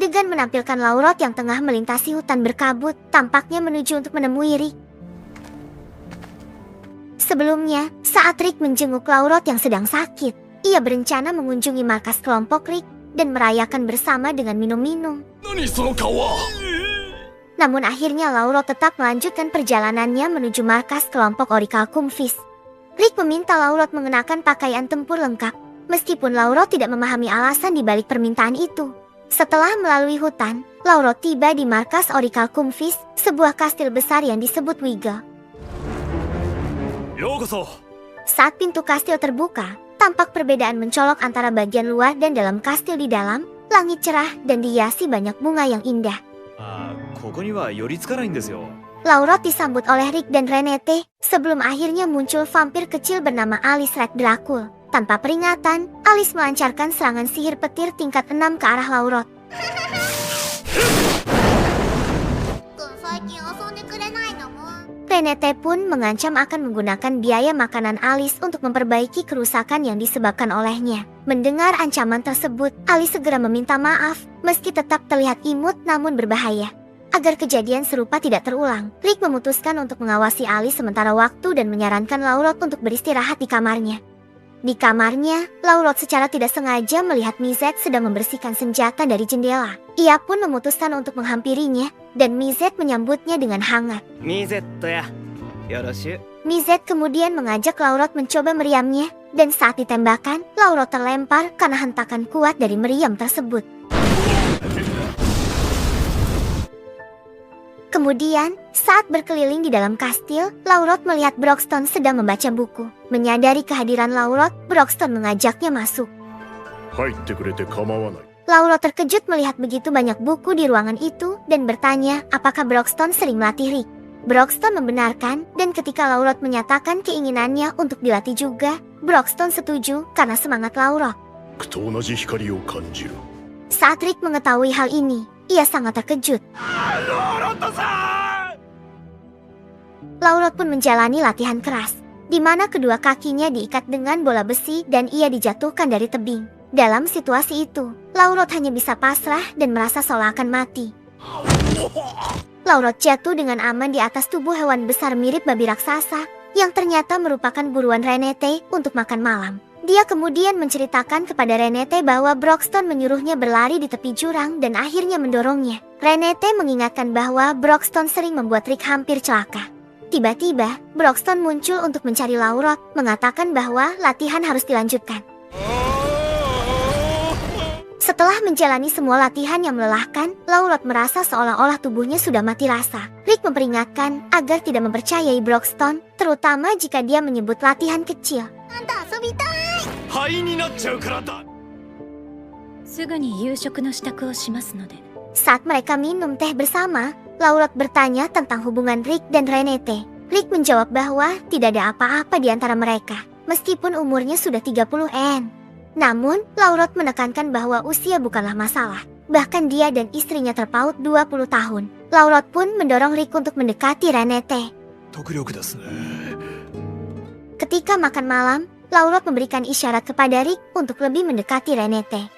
Adegan menampilkan Laurot yang tengah melintasi hutan berkabut, tampaknya menuju untuk menemui Rick. Sebelumnya, saat Rick menjenguk Laurot yang sedang sakit, ia berencana mengunjungi markas kelompok Rick dan merayakan bersama dengan minum-minum. Namun akhirnya Laurot tetap melanjutkan perjalanannya menuju markas kelompok Oracle Kumpvis. Rick meminta Laurot mengenakan pakaian tempur lengkap, meskipun Laurot tidak memahami alasan di balik permintaan itu. Setelah melalui hutan, Laurot tiba di markas Oracle Kumpvis, sebuah kastil besar yang disebut Wiggle. Saat pintu kastil terbuka, tampak perbedaan mencolok antara bagian luar dan dalam kastil. Di dalam, langit cerah dan dihiasi banyak bunga yang indah. Laurot disambut oleh Rick dan Renate, sebelum akhirnya muncul vampir kecil bernama Alice Red Dracul. Tanpa peringatan, Alice melancarkan serangan sihir petir tingkat 6 ke arah Laurot. Renate pun mengancam akan menggunakan biaya makanan Alice untuk memperbaiki kerusakan yang disebabkan olehnya. Mendengar ancaman tersebut, Alice segera meminta maaf, meski tetap terlihat imut namun berbahaya. Agar kejadian serupa tidak terulang, Rick memutuskan untuk mengawasi Alice sementara waktu dan menyarankan Laurot untuk beristirahat di kamarnya. Di kamarnya, Laurot secara tidak sengaja melihat Mizet sedang membersihkan senjata dari jendela. Ia pun memutuskan untuk menghampirinya, dan Mizet menyambutnya dengan hangat. Mizet kemudian mengajak Laurot mencoba meriamnya, dan saat ditembakkan, Laurot terlempar karena hentakan kuat dari meriam tersebut. Kemudian, saat berkeliling di dalam kastil, Laurot melihat Broxton sedang membaca buku. Menyadari kehadiran Laurot, Broxton mengajaknya masuk. Laurot terkejut melihat begitu banyak buku di ruangan itu dan bertanya apakah Broxton sering melatih Rick. Broxton membenarkan, dan ketika Laurot menyatakan keinginannya untuk dilatih juga, Broxton setuju karena semangat Laurot. Saat Rick mengetahui hal ini, ia sangat terkejut. Laurot pun menjalani latihan keras, di mana kedua kakinya diikat dengan bola besi dan ia dijatuhkan dari tebing. Dalam situasi itu, Laurot hanya bisa pasrah dan merasa seolah akan mati. Laurot jatuh dengan aman di atas tubuh hewan besar mirip babi raksasa, yang ternyata merupakan buruan Renate untuk makan malam. Dia kemudian menceritakan kepada Renate bahwa Broxton menyuruhnya berlari di tepi jurang dan akhirnya mendorongnya. Renate mengingatkan bahwa Broxton sering membuat Rick hampir celaka. Tiba-tiba, Broxton muncul untuk mencari Laurot, mengatakan bahwa latihan harus dilanjutkan. Setelah menjalani semua latihan yang melelahkan, Laurot merasa seolah-olah tubuhnya sudah mati rasa. Rick memperingatkan agar tidak mempercayai Broxton, terutama jika dia menyebut latihan kecil. Saat mereka minum teh bersama, Laurot bertanya tentang hubungan Rick dan Renate. Rick menjawab bahwa tidak ada apa-apa di antara mereka, meskipun umurnya sudah 30-an. Namun, Laurot menekankan bahwa usia bukanlah masalah. Bahkan dia dan istrinya terpaut 20 tahun. Laurot pun mendorong Rick untuk mendekati Renate. Ketika makan malam, Laurot memberikan isyarat kepada Rick untuk lebih mendekati Renate.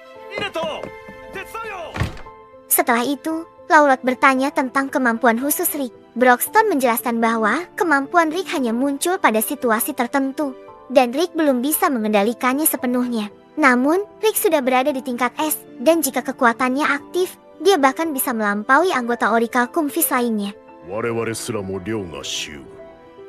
Setelah itu, Laurot bertanya tentang kemampuan khusus Rick. Broxton menjelaskan bahwa kemampuan Rick hanya muncul pada situasi tertentu, dan Rick belum bisa mengendalikannya sepenuhnya. Namun, Rick sudah berada di tingkat S, dan jika kekuatannya aktif, dia bahkan bisa melampaui anggota Oracle Kumpvis lainnya.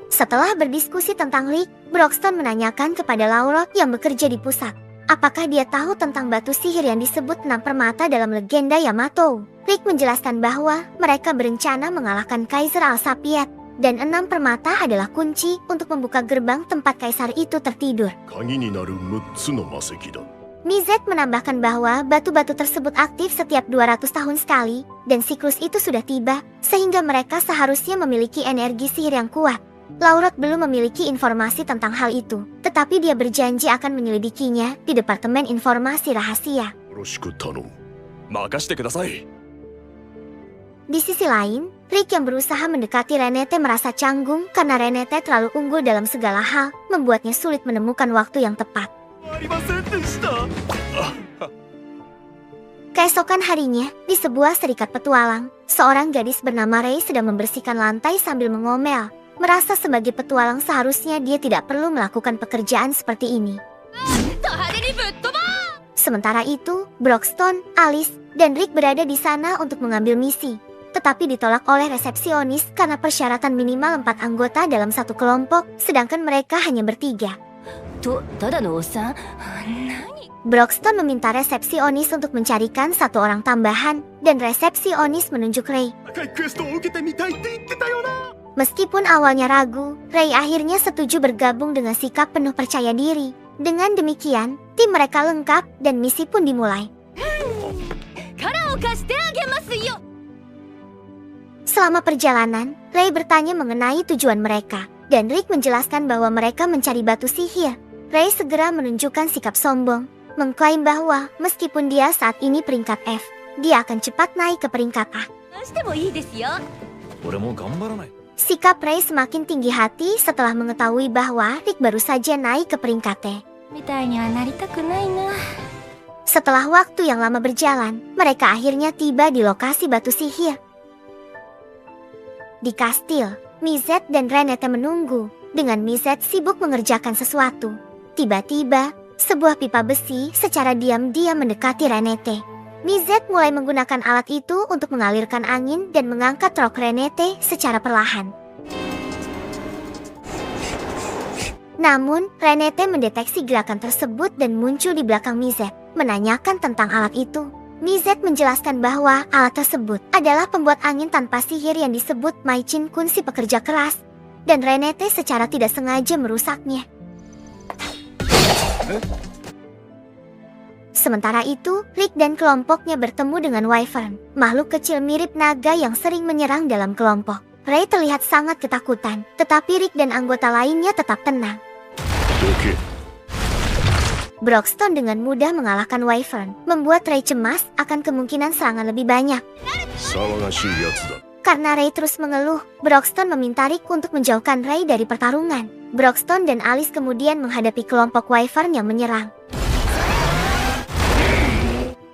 Setelah berdiskusi tentang Rick, Broxton menanyakan kepada Laurot yang bekerja di pusat, apakah dia tahu tentang batu sihir yang disebut 6 permata dalam legenda Yamato. Rick menjelaskan bahwa mereka berencana mengalahkan Kaisar Al-Sapiat, dan 6 permata adalah kunci untuk membuka gerbang tempat kaisar itu tertidur. Mizet menambahkan bahwa batu-batu tersebut aktif setiap 200 tahun sekali, dan siklus itu sudah tiba, sehingga mereka seharusnya memiliki energi sihir yang kuat. Laurot belum memiliki informasi tentang hal itu, tetapi dia berjanji akan menyelidikinya di Departemen Informasi Rahasia. Di sisi lain, Rick yang berusaha mendekati Renate merasa canggung karena Renate terlalu unggul dalam segala hal, membuatnya sulit menemukan waktu yang tepat. Keesokan harinya, di sebuah serikat petualang, seorang gadis bernama Rei sedang membersihkan lantai sambil mengomel. Merasa sebagai petualang seharusnya dia tidak perlu melakukan pekerjaan seperti ini. Sementara itu, Broxton, Alice, dan Rick berada di sana untuk mengambil misi. Tetapi ditolak oleh resepsionis karena persyaratan minimal 4 anggota dalam satu kelompok, sedangkan mereka hanya bertiga. Broxton meminta resepsionis untuk mencarikan satu orang tambahan, dan resepsionis menunjuk Rei. Meskipun awalnya ragu, Rei akhirnya setuju bergabung dengan sikap penuh percaya diri. Dengan demikian, tim mereka lengkap dan misi pun dimulai. Selama perjalanan, Rei bertanya mengenai tujuan mereka, dan Rick menjelaskan bahwa mereka mencari batu sihir. Rei segera menunjukkan sikap sombong, mengklaim bahwa meskipun dia saat ini peringkat F, dia akan cepat naik ke peringkat A. Sikap Rei semakin tinggi hati setelah mengetahui bahwa Rick baru saja naik ke peringkat T. Setelah waktu yang lama berjalan, mereka akhirnya tiba di lokasi batu sihir. Di kastil, Mizet dan Renette menunggu, dengan Mizet sibuk mengerjakan sesuatu. Tiba-tiba, sebuah pipa besi secara diam-diam mendekati Renette. Mizet mulai menggunakan alat itu untuk mengalirkan angin dan mengangkat rok Renette secara perlahan. Namun, Renette mendeteksi gerakan tersebut dan muncul di belakang Mizet, menanyakan tentang alat itu. Mizet menjelaskan bahwa alat tersebut adalah pembuat angin tanpa sihir yang disebut Maichin Kun si pekerja keras, dan Renette secara tidak sengaja merusaknya. Sementara itu, Rick dan kelompoknya bertemu dengan Wyvern, makhluk kecil mirip naga yang sering menyerang dalam kelompok. Rei terlihat sangat ketakutan, tetapi Rick dan anggota lainnya tetap tenang. Broxton dengan mudah mengalahkan Wyvern, membuat Rei cemas akan kemungkinan serangan lebih banyak. Karena Rei terus mengeluh, Broxton meminta Rick untuk menjauhkan Rei dari pertarungan. Broxton dan Alice kemudian menghadapi kelompok Wyvern yang menyerang.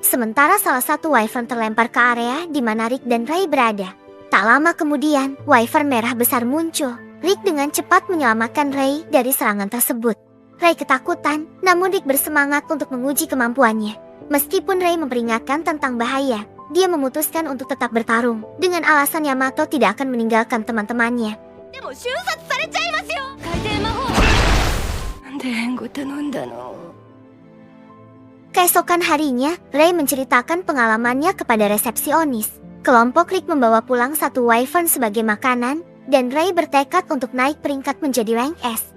Sementara salah satu Wyvern terlempar ke area di mana Rick dan Rei berada. Tak lama kemudian, Wyvern merah besar muncul. Rick dengan cepat menyelamatkan Rei dari serangan tersebut. Rei ketakutan, namun Rick bersemangat untuk menguji kemampuannya. Meskipun Rei memperingatkan tentang bahaya, dia memutuskan untuk tetap bertarung, dengan alasan Yamato tidak akan meninggalkan teman-temannya. Keesokan harinya, Rei menceritakan pengalamannya kepada resepsionis. Kelompok Rick membawa pulang satu Wyvern sebagai makanan, dan Rei bertekad untuk naik peringkat menjadi rank S.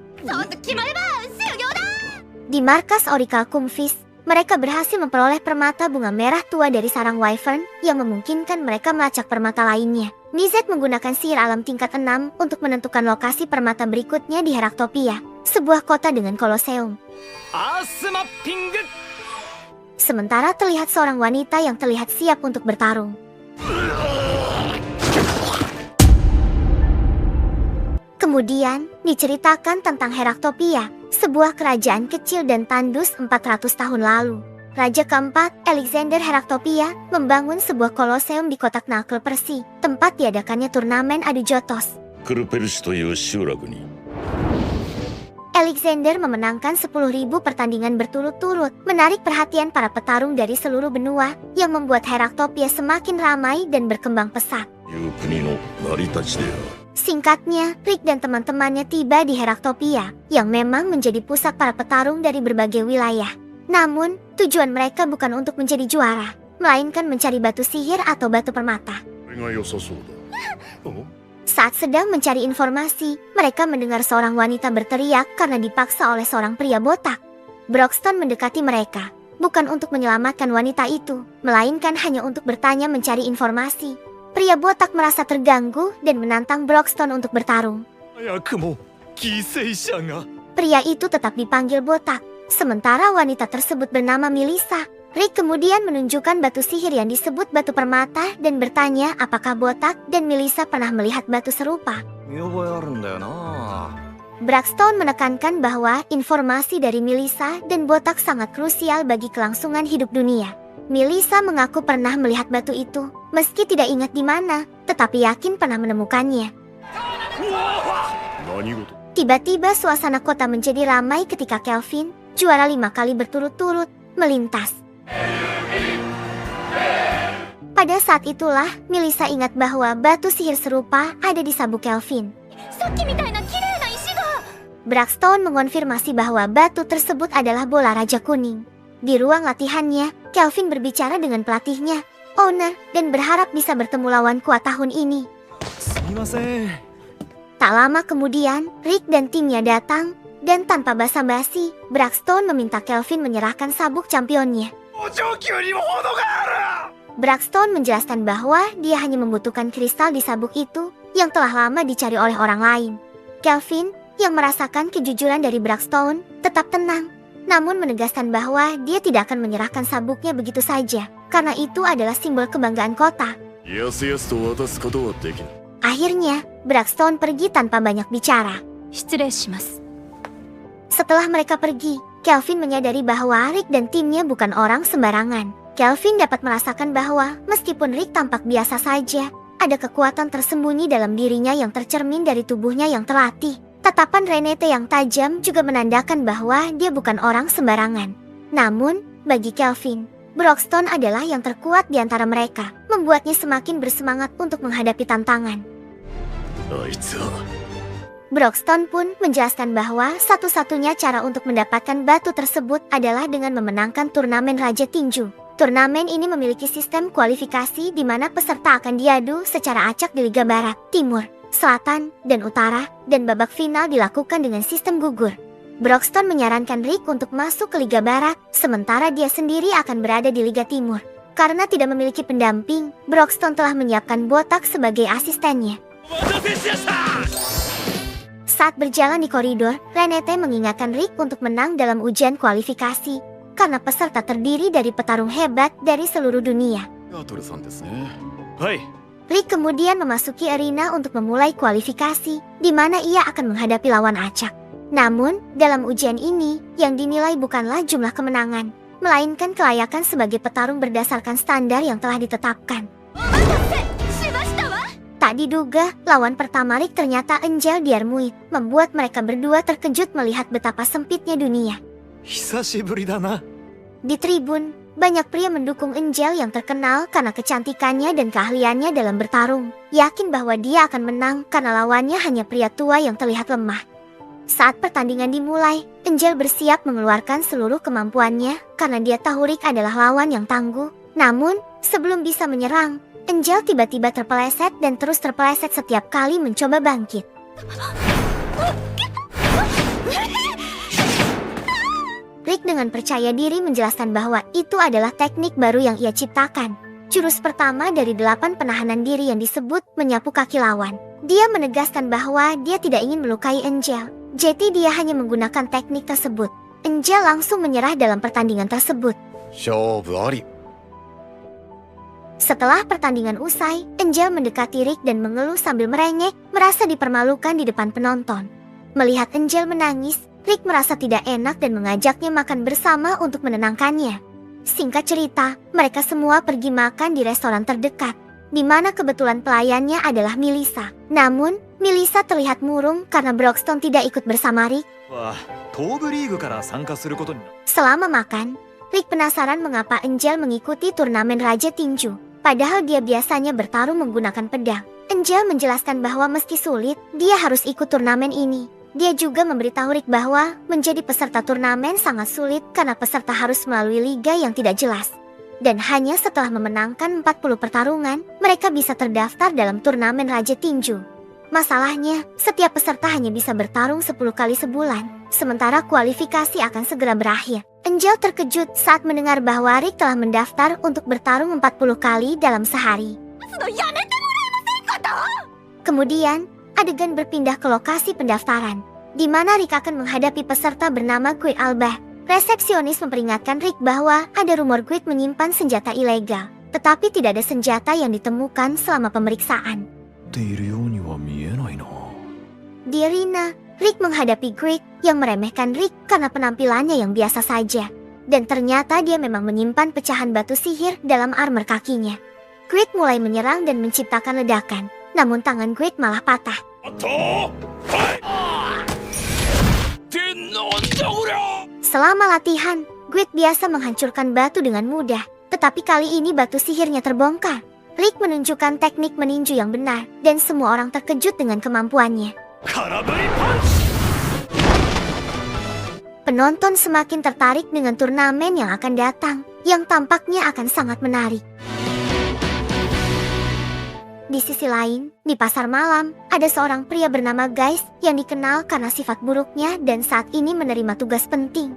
Di markas Oracle Kumfis, mereka berhasil memperoleh permata bunga merah tua dari sarang Wyvern yang memungkinkan mereka melacak permata lainnya. Mizet menggunakan sihir alam tingkat 6 untuk menentukan lokasi permata berikutnya di Heraktopia, sebuah kota dengan koloseum. Sementara terlihat seorang wanita yang terlihat siap untuk bertarung. Kemudian, diceritakan tentang Heraktopia, sebuah kerajaan kecil dan tandus 400 tahun lalu. Raja keempat, Alexander Heraktopia, membangun sebuah koloseum di kota Knuckle Persi, tempat diadakannya turnamen adu jotos. Alexander memenangkan 10.000 pertandingan berturut-turut, menarik perhatian para petarung dari seluruh benua, yang membuat Heraktopia semakin ramai dan berkembang pesat. Singkatnya, Rick dan teman-temannya tiba di Heraktopia, yang memang menjadi pusat para petarung dari berbagai wilayah. Namun, tujuan mereka bukan untuk menjadi juara, melainkan mencari batu sihir atau batu permata. Saat sedang mencari informasi, mereka mendengar seorang wanita berteriak karena dipaksa oleh seorang pria botak. Broxton mendekati mereka, bukan untuk menyelamatkan wanita itu, melainkan hanya untuk bertanya mencari informasi. Pria botak merasa terganggu dan menantang Broxton untuk bertarung. Pria itu tetap dipanggil botak, sementara wanita tersebut bernama Melissa. Rick kemudian menunjukkan batu sihir yang disebut batu permata dan bertanya apakah botak dan Melissa pernah melihat batu serupa. Broxton menekankan bahwa informasi dari Melissa dan botak sangat krusial bagi kelangsungan hidup dunia. Melissa mengaku pernah melihat batu itu, meski tidak ingat di mana, tetapi yakin pernah menemukannya. Tiba-tiba suasana kota menjadi ramai ketika Kelvin, juara 5 kali berturut-turut, melintas. Pada saat itulah, Melissa ingat bahwa batu sihir serupa ada di sabuk Kelvin. Braxton mengonfirmasi bahwa batu tersebut adalah bola raja kuning. Di ruang latihannya, Kelvin berbicara dengan pelatihnya, Owner, dan berharap bisa bertemu lawan kuat tahun ini. Tak lama kemudian, Rick dan timnya datang, dan tanpa basa-basi, Braxton meminta Kelvin menyerahkan sabuk championnya. Braxton menjelaskan bahwa dia hanya membutuhkan kristal di sabuk itu yang telah lama dicari oleh orang lain. Kelvin, yang merasakan kejujuran dari Braxton, tetap tenang, namun menegaskan bahwa dia tidak akan menyerahkan sabuknya begitu saja, karena itu adalah simbol kebanggaan kota. Akhirnya, Braxton pergi tanpa banyak bicara. Setelah mereka pergi, Kelvin menyadari bahwa Rick dan timnya bukan orang sembarangan. Kelvin dapat merasakan bahwa meskipun Rick tampak biasa saja, ada kekuatan tersembunyi dalam dirinya yang tercermin dari tubuhnya yang terlatih. Tatapan Renate yang tajam juga menandakan bahwa dia bukan orang sembarangan. Namun, bagi Kelvin, Braxton adalah yang terkuat di antara mereka, membuatnya semakin bersemangat untuk menghadapi tantangan. Braxton pun menjelaskan bahwa satu-satunya cara untuk mendapatkan batu tersebut adalah dengan memenangkan turnamen Raja Tinju. Turnamen ini memiliki sistem kualifikasi di mana peserta akan diadu secara acak di Liga Barat, Timur, Selatan, dan Utara, dan babak final dilakukan dengan sistem gugur. Braxton menyarankan Rick untuk masuk ke Liga Barat, sementara dia sendiri akan berada di Liga Timur. Karena tidak memiliki pendamping, Braxton telah menyiapkan Botak sebagai asistennya. Saat berjalan di koridor, Renate mengingatkan Rick untuk menang dalam ujian kualifikasi, karena peserta terdiri dari petarung hebat dari seluruh dunia. Rick kemudian memasuki arena untuk memulai kualifikasi, di mana ia akan menghadapi lawan acak. Namun, dalam ujian ini, yang dinilai bukanlah jumlah kemenangan, melainkan kelayakan sebagai petarung berdasarkan standar yang telah ditetapkan. Tak diduga, lawan pertama Rick ternyata Angel Diarmuid, membuat mereka berdua terkejut melihat betapa sempitnya dunia. Di tribun, banyak pria mendukung Angel yang terkenal karena kecantikannya dan keahliannya dalam bertarung, yakin bahwa dia akan menang karena lawannya hanya pria tua yang terlihat lemah. Saat pertandingan dimulai, Angel bersiap mengeluarkan seluruh kemampuannya karena dia tahu Rick adalah lawan yang tangguh. Namun, sebelum bisa menyerang, Angel tiba-tiba terpeleset dan terus terpeleset setiap kali mencoba bangkit. Rick dengan percaya diri menjelaskan bahwa itu adalah teknik baru yang ia ciptakan. Jurus pertama dari 8 penahanan diri yang disebut menyapu kaki lawan. Dia menegaskan bahwa dia tidak ingin melukai Angel. Jadi dia hanya menggunakan teknik tersebut. Angel langsung menyerah dalam pertandingan tersebut. Setelah pertandingan usai, Angel mendekati Rick dan mengeluh sambil merengek, merasa dipermalukan di depan penonton. Melihat Angel menangis, Rick merasa tidak enak dan mengajaknya makan bersama untuk menenangkannya. Singkat cerita, mereka semua pergi makan di restoran terdekat, di mana kebetulan pelayannya adalah Melissa. Namun, Melissa terlihat murung karena Braxton tidak ikut bersama Rick. Selama makan, Rick penasaran mengapa Angel mengikuti turnamen Raja Tinju, padahal dia biasanya bertarung menggunakan pedang. Angel menjelaskan bahwa meski sulit, dia harus ikut turnamen ini. Dia juga memberitahu Rick bahwa menjadi peserta turnamen sangat sulit karena peserta harus melalui liga yang tidak jelas. Dan hanya setelah memenangkan 40 pertarungan, mereka bisa terdaftar dalam turnamen Raja Tinju. Masalahnya, setiap peserta hanya bisa bertarung 10 kali sebulan, sementara kualifikasi akan segera berakhir. Angel terkejut saat mendengar bahwa Rick telah mendaftar untuk bertarung 40 kali dalam sehari. Kemudian, adegan berpindah ke lokasi pendaftaran, di mana Rick akan menghadapi peserta bernama Guide Alba. Resepsionis memperingatkan Rick bahwa ada rumor Guide menyimpan senjata ilegal, tetapi tidak ada senjata yang ditemukan selama pemeriksaan. Di arena, Rick menghadapi Guide yang meremehkan Rick karena penampilannya yang biasa saja. dan ternyata dia memang menyimpan pecahan batu sihir dalam armor kakinya. Grid mulai menyerang dan menciptakan ledakan, namun tangan Grid malah patah. Selama latihan, Grid biasa menghancurkan batu dengan mudah, tetapi kali ini batu sihirnya terbongkar. Rick menunjukkan teknik meninju yang benar, dan semua orang terkejut dengan kemampuannya. Penonton semakin tertarik dengan turnamen yang akan datang, yang tampaknya akan sangat menarik. Di sisi lain, di pasar malam, ada seorang pria bernama Guys yang dikenal karena sifat buruknya dan saat ini menerima tugas penting.